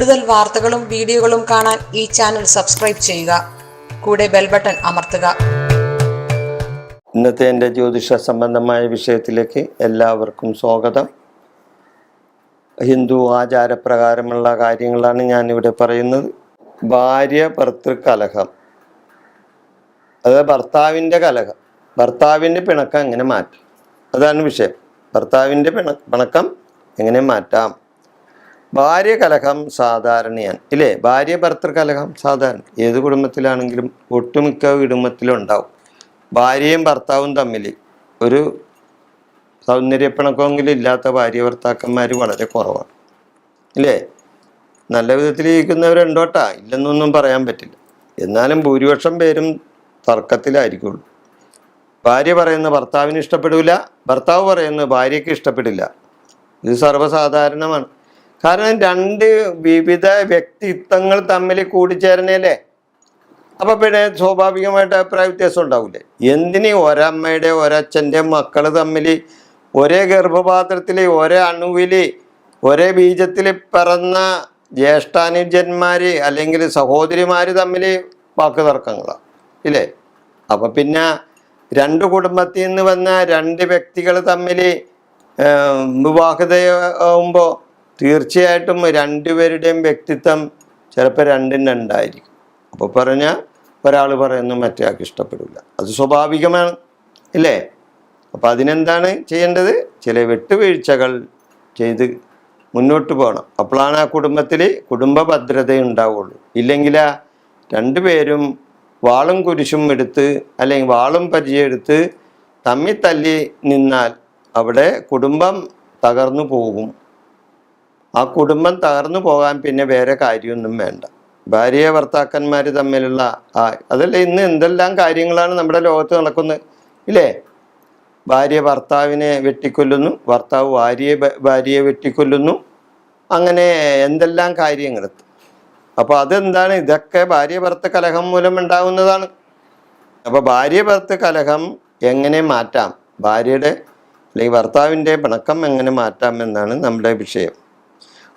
കൂടുതൽ വാർത്തകളും വീഡിയോകളും കാണാൻ ഈ ചാനൽ സബ്സ്ക്രൈബ് ചെയ്യുക. കൂടെ ബെൽ ബട്ടൺ അമർത്തുക. ഇന്നത്തെ എൻ്റെ ജ്യോതിഷ സംബന്ധമായ വിഷയത്തിലേക്ക് എല്ലാവർക്കും സ്വാഗതം. ഹിന്ദു ആചാരപ്രകാരമുള്ള കാര്യങ്ങളാണ് ഞാനിവിടെ പറയുന്നത്. ഭാര്യ ഭർത്തൃ കലഹം, അതായത് ഭർത്താവിൻ്റെ കലഹം, ഭർത്താവിൻ്റെ പിണക്കം എങ്ങനെ മാറ്റാം, അതാണ് വിഷയം. ഭർത്താവിൻ്റെ പിണക്കം എങ്ങനെ മാറ്റാം. ഭാര്യ കലഹം സാധാരണയാണ് ഇല്ലേ? ഭാര്യ ഭർത്തൃ കലഹം സാധാരണ ഏത് കുടുംബത്തിലാണെങ്കിലും ഒട്ടുമിക്ക കുടുംബത്തിലും ഉണ്ടാവും. ഭാര്യയും ഭർത്താവും തമ്മിൽ ഒരു സൗന്ദര്യപ്പിണക്കമെങ്കിലും ഇല്ലാത്ത ഭാര്യ ഭർത്താക്കന്മാർ വളരെ കുറവാണ് ഇല്ലേ? നല്ല വിധത്തിൽ ഇരിക്കുന്നവരുണ്ടോട്ടാ, ഇല്ലെന്നൊന്നും പറയാൻ പറ്റില്ല. എന്നാലും ഭൂരിപക്ഷം പേരും തർക്കത്തിലായിരിക്കുള്ളൂ. ഭാര്യ പറയുന്ന ഭർത്താവിന് ഇഷ്ടപ്പെടില്ല, ഭർത്താവ് പറയുന്നത് ഭാര്യയ്ക്ക് ഇഷ്ടപ്പെടില്ല. ഇത് സർവ്വസാധാരണമാണ്. കാരണം രണ്ട് വിവിധ വ്യക്തിത്വങ്ങൾ തമ്മിൽ കൂടിച്ചേരണല്ലേ. അപ്പം പിന്നെ സ്വാഭാവികമായിട്ട് അഭിപ്രായ വ്യത്യാസം ഉണ്ടാവില്ലേ? എന്തിന് ഒരമ്മയുടെ ഒരച്ഛൻ്റെ മക്കൾ തമ്മിൽ ഒരേ ഗർഭപാത്രത്തിൽ ഒരേ അണുവിൽ ഒരേ ബീജത്തിൽ പിറന്ന ജ്യേഷ്ഠാനുജന്മാർ അല്ലെങ്കിൽ സഹോദരിമാർ തമ്മിൽ വാക്ക് തർക്കങ്ങളാണ് ഇല്ലേ? അപ്പം പിന്നെ രണ്ട് കുടുംബത്തിൽ നിന്ന് വന്ന രണ്ട് വ്യക്തികൾ തമ്മിൽ വിവാഹിതയാകുമ്പോൾ തീർച്ചയായിട്ടും രണ്ടുപേരുടെയും വ്യക്തിത്വം ചിലപ്പോൾ രണ്ടും രണ്ടായിരിക്കും. അപ്പോൾ പറഞ്ഞാൽ ഒരാൾ പറയുന്നു മറ്റേ ആൾക്ക് ഇഷ്ടപ്പെടില്ല, അത് സ്വാഭാവികമാണ് ഇല്ലേ? അപ്പം അതിനെന്താണ് ചെയ്യേണ്ടത്? ചില വിട്ടുവീഴ്ചകൾ ചെയ്ത് മുന്നോട്ട് പോകണം. അപ്പോഴാണ് ആ കുടുംബത്തിൽ കുടുംബ ഭദ്രത ഉണ്ടാവുള്ളൂ. ഇല്ലെങ്കിൽ രണ്ടുപേരും വാളും കുരിശും എടുത്ത് അല്ലെങ്കിൽ വാളും പരിചയെടുത്ത് തമ്മിൽ തല്ലി നിന്നാൽ അവിടെ കുടുംബം തകർന്നു പോകും. ആ കുടുംബം തകർന്നു പോകാൻ പിന്നെ വേറെ കാര്യമൊന്നും വേണ്ട. ഭാര്യ ഭർത്താക്കന്മാർ തമ്മിലുള്ള അതല്ല ഇന്ന് എന്തെല്ലാം കാര്യങ്ങളാണ് നമ്മുടെ ലോകത്ത് നടക്കുന്നത് ഇല്ലേ? ഭാര്യ ഭർത്താവിനെ വെട്ടിക്കൊല്ലുന്നു, ഭർത്താവ് ഭാര്യയെ വെട്ടിക്കൊല്ലുന്നു, അങ്ങനെ എന്തെല്ലാം കാര്യങ്ങൾ. അപ്പോൾ അതെന്താണ്? ഇതൊക്കെ ഭാര്യ ഭർത്തൃ കലഹം മൂലം ഉണ്ടാകുന്നതാണ്. അപ്പോൾ ഭാര്യ ഭർത്തൃ കലഹം എങ്ങനെ മാറ്റാം, ഭാര്യയുടെ അല്ലെങ്കിൽ ഭർത്താവിൻ്റെ പിണക്കം എങ്ങനെ മാറ്റാം എന്നാണ് നമ്മുടെ വിഷയം.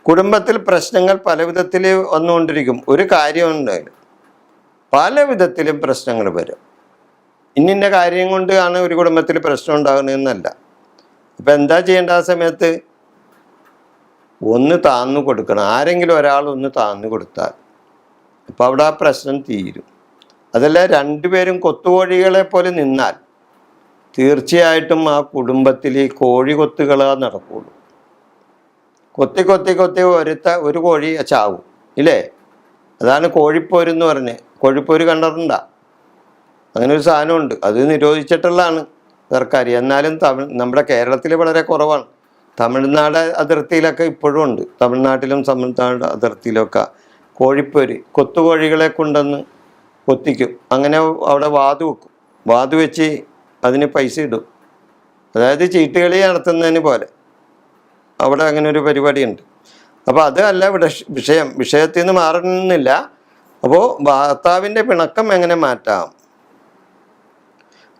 കുടുംബത്തിൽ പ്രശ്നങ്ങൾ പല വിധത്തിൽ വന്നുകൊണ്ടിരിക്കും. ഒരു കാര്യമുണ്ട്, പല വിധത്തിലും പ്രശ്നങ്ങൾ വരും. ഇന്നിൻ്റെ കാര്യം കൊണ്ട് ആണ് ഒരു കുടുംബത്തിൽ പ്രശ്നം ഉണ്ടാകുന്നതെന്നല്ല. അപ്പം എന്താ ചെയ്യേണ്ട? ആ സമയത്ത് ഒന്ന് താന്നു കൊടുക്കണം. ആരെങ്കിലും ഒരാൾ ഒന്ന് താന്നു കൊടുത്താൽ അപ്പോൾ അവിടെ ആ പ്രശ്നം തീരും. അതല്ല രണ്ടുപേരും കൊത്തുകോഴികളെ പോലെ നിന്നാൽ തീർച്ചയായിട്ടും ആ കുടുംബത്തിൽ കോഴി കൊത്തുകളാ നടക്കുള്ളൂ. കൊത്തി കൊത്തി കൊത്തി ഒരു കോഴി ചാവും ഇല്ലേ? അതാണ് കോഴിപ്പോരെന്ന് പറഞ്ഞ്. കോഴിപ്പോര് കണ്ടിട്ടുണ്ടോ? അങ്ങനെ ഒരു സാധനമുണ്ട്, അത് നിരോധിച്ചിട്ടുള്ളതാണ് സർക്കാർ. എന്നാലും നമ്മുടെ കേരളത്തിൽ വളരെ കുറവാണ്. തമിഴ്നാട് അതിർത്തിയിലൊക്കെ ഇപ്പോഴും ഉണ്ട്. തമിഴ്നാട്ടിലും തമിഴ്നാട് അതിർത്തിയിലൊക്കെ കോഴിപ്പോര് കൊത്തുകോഴികളെ കൊണ്ടുവന്ന് കൊത്തിക്കും. അങ്ങനെ അവിടെ വാതു വെക്കും. വാതു വെച്ച് അതിന് പൈസ ഇടും. അതായത് ചീട്ടുകളി നടത്തുന്നതിന് പോലെ അവിടെ അങ്ങനെ ഒരു പരിപാടിയുണ്ട്. അപ്പോൾ അത് അല്ല ഇവിടെ വിഷയത്തിൽ നിന്ന് മാറുന്നില്ല. അപ്പോൾ ഭർത്താവിൻ്റെ പിണക്കം എങ്ങനെ മാറ്റാം?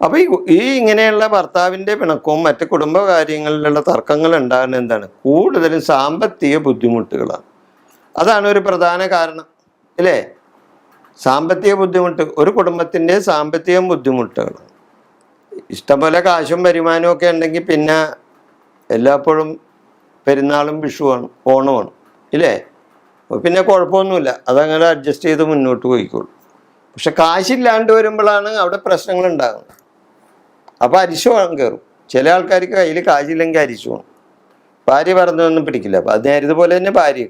അപ്പോൾ ഈ ഇങ്ങനെയുള്ള ഭർത്താവിൻ്റെ പിണക്കവും മറ്റ് കുടുംബകാര്യങ്ങളിലുള്ള തർക്കങ്ങൾ ഉണ്ടാകുന്നത് എന്താണ്? കൂടുതലും സാമ്പത്തിക ബുദ്ധിമുട്ടുകളാണ്. അതാണ് ഒരു പ്രധാന കാരണം ഇല്ലേ? സാമ്പത്തിക ബുദ്ധിമുട്ട്, ഒരു കുടുംബത്തിൻ്റെ സാമ്പത്തിക ബുദ്ധിമുട്ടുകളാണ്. ഇഷ്ടംപോലെ കാശും വരുമാനവും ഒക്കെ ഉണ്ടെങ്കിൽ പിന്നെ എല്ലായ്പ്പോഴും പെരുന്നാളും വിഷുവാണ് ഓണമാണ് ഇല്ലേ? പിന്നെ കുഴപ്പമൊന്നുമില്ല, അതങ്ങനെ അഡ്ജസ്റ്റ് ചെയ്ത് മുന്നോട്ട് പോയിക്കോളൂ. പക്ഷെ കാശില്ലാണ്ട് വരുമ്പോഴാണ് അവിടെ പ്രശ്നങ്ങൾ ഉണ്ടാകുന്നത്. അപ്പോൾ അരിശം കയറും. ചില ആൾക്കാർക്ക് കയ്യിൽ കാശില്ലെങ്കിൽ അരിശു വേണം. ഭാര്യ പറഞ്ഞതൊന്നും പിടിക്കില്ല. അപ്പോൾ അത് നേരിതുപോലെ തന്നെ ഭാര്യ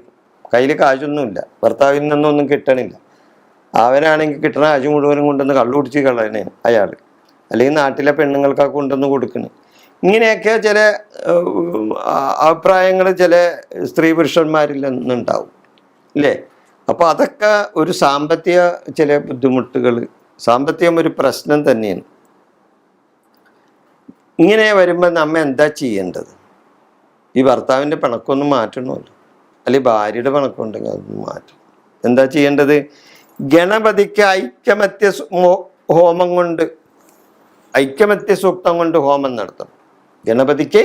കയ്യിൽ കാശൊന്നുമില്ല, ഭർത്താവിൽ നിന്നൊന്നും കിട്ടണില്ല. അവനാണെങ്കിൽ കിട്ടണ കാശ് മുഴുവനും കൊണ്ടുവന്ന് കള്ളു കുടിച്ച് കളയണേ അയാൾ, അല്ലെങ്കിൽ നാട്ടിലെ പെണ്ണുങ്ങൾക്കൊക്കെ കൊണ്ടുവന്ന് കൊടുക്കണേ. ഇങ്ങനെയൊക്കെ ചില അഭിപ്രായങ്ങൾ ചില സ്ത്രീ പുരുഷന്മാരിൽ നിന്നുണ്ടാവും ഇല്ലേ? അപ്പോൾ അതൊക്കെ ഒരു സാമ്പത്തിക ചില ബുദ്ധിമുട്ടുകൾ, സാമ്പത്തികം ഒരു പ്രശ്നം തന്നെയാണ്. ഇങ്ങനെ വരുമ്പോൾ നമ്മൾ എന്താ ചെയ്യേണ്ടത്? ഈ ഭർത്താവിൻ്റെ പിണക്കമൊന്നും മാറ്റണമല്ലോ, അല്ലെങ്കിൽ ഭാര്യയുടെ പിണക്കം ഉണ്ടെങ്കിൽ അതൊന്നും മാറ്റണം. എന്താ ചെയ്യേണ്ടത്? ഗണപതിക്ക് ഐക്യമത്യ ഹോമം കൊണ്ട്, ഐക്യമത്യ സൂക്തം കൊണ്ട് ഹോമം നടത്തണം. ഗണപതിക്ക്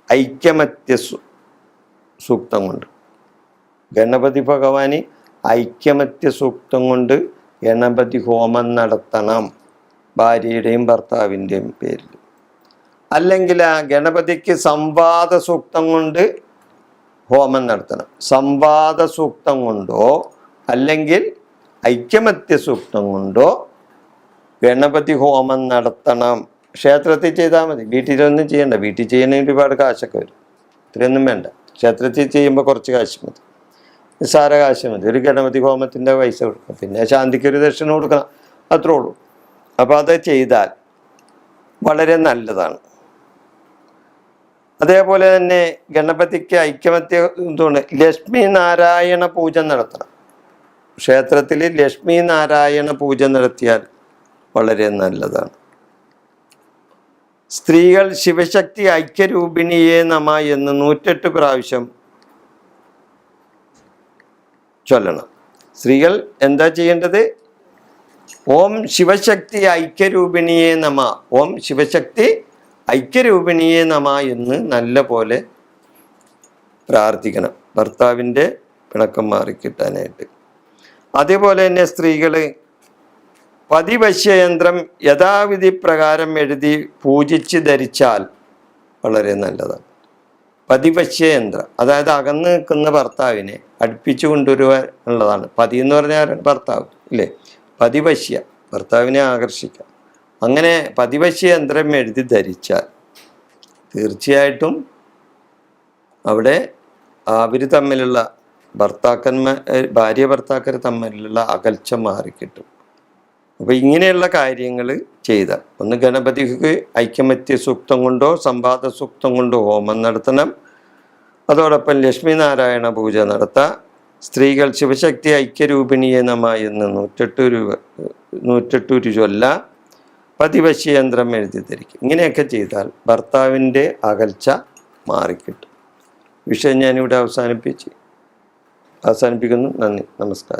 ഐക്യമത്യ സൂക്തം കൊണ്ട് ഗണപതി ഭഗവാന് ഐക്യമത്യ സൂക്തം കൊണ്ട് ഗണപതി ഹോമം നടത്തണം, ഭാര്യയുടെയും ഭർത്താവിൻ്റെയും പേരിൽ. അല്ലെങ്കിൽ ആ ഗണപതിക്ക് സംവാദ സൂക്തം കൊണ്ട് ഹോമം നടത്തണം. സംവാദ സൂക്തം കൊണ്ടോ അല്ലെങ്കിൽ ഐക്യമത്യ സൂക്തം കൊണ്ടോ ഗണപതി ഹോമം നടത്തണം. ക്ഷേത്രത്തിൽ ചെയ്താൽ മതി, വീട്ടിലൊന്നും ചെയ്യണ്ട. വീട്ടിൽ ചെയ്യണമെങ്കിൽ ഒരുപാട് കാശൊക്കെ വരും, ഇത്രയൊന്നും വേണ്ട. ക്ഷേത്രത്തിൽ ചെയ്യുമ്പോൾ കുറച്ച് കാശ് മതി, നിസ്സാര കാശ് മതി. ഒരു ഗണപതി ഹോമത്തിൻ്റെ പൈസ കൊടുക്കണം, പിന്നെ ശാന്തിക്ക് ഒരു ദക്ഷിണ കൊടുക്കണം, അത്രേ ഉള്ളൂ. അപ്പോൾ അത് ചെയ്താൽ വളരെ നല്ലതാണ്. അതേപോലെ തന്നെ ഗണപതിക്ക് ഐക്യമത്യ എന്തുകൊണ്ട് ലക്ഷ്മി നാരായണ പൂജ നടത്തണം. ക്ഷേത്രത്തിൽ ലക്ഷ്മി നാരായണ പൂജ നടത്തിയാൽ വളരെ നല്ലതാണ്. സ്ത്രീകൾ ശിവശക്തി ഐക്യരൂപിണിയെ നമ എന്ന് 108 പ്രാവശ്യം ചൊല്ലണം. സ്ത്രീകൾ എന്താ ചെയ്യേണ്ടത്? ഓം ശിവശക്തി ഐക്യരൂപിണിയെ നമ, ഓം ശിവശക്തി ഐക്യരൂപിണിയെ നമ എന്ന് നല്ല പോലെ പ്രാർത്ഥിക്കണം, ഭർത്താവിൻ്റെ പിണക്കം മാറിക്കിട്ടാനായിട്ട്. അതേപോലെ തന്നെ സ്ത്രീകൾ പതിവശ്യയന്ത്രം യഥാവിധി പ്രകാരം എഴുതി പൂജിച്ച് ധരിച്ചാൽ വളരെ നല്ലതാണ്. പതിവശ്യയന്ത്രം അതായത് അകന്ന് നിൽക്കുന്ന ഭർത്താവിനെ അടുപ്പിച്ചു കൊണ്ടുവരുവാൻ ഉള്ളതാണ്. പതി എന്ന് പറഞ്ഞാൽ ഭർത്താവ് ഇല്ലേ? പതിവശ്യ, ഭർത്താവിനെ ആകർഷിക്കാം. അങ്ങനെ പതിവശ്യയന്ത്രം എഴുതി ധരിച്ചാൽ തീർച്ചയായിട്ടും അവിടെ അവർ തമ്മിലുള്ള ഭാര്യ ഭർത്താക്കർ തമ്മിലുള്ള അകൽച്ച മാറിക്കിട്ടും. അപ്പോൾ ഇങ്ങനെയുള്ള കാര്യങ്ങൾ ചെയ്താൽ ഒന്ന് ഗണപതിക്ക് ഐക്യമത്യ സൂക്തം കൊണ്ടോ സംവാദ സൂക്തം കൊണ്ടോ ഹോമം നടത്തണം. അതോടൊപ്പം ലക്ഷ്മി നാരായണ പൂജ നടത്താം. സ്ത്രീകൾ ശിവശക്തി ഐക്യരൂപിണിയെ നമ എന്ന് 108 ചൊല്ല. പതിവശ്യയന്ത്രം എഴുതി ധരിക്കും. ഇങ്ങനെയൊക്കെ ചെയ്താൽ ഭർത്താവിൻ്റെ അകൽച്ച മാറിക്കിട്ടും. വിഷയം ഞാനിവിടെ അവസാനിപ്പിക്കുന്നു. നന്ദി, നമസ്കാരം.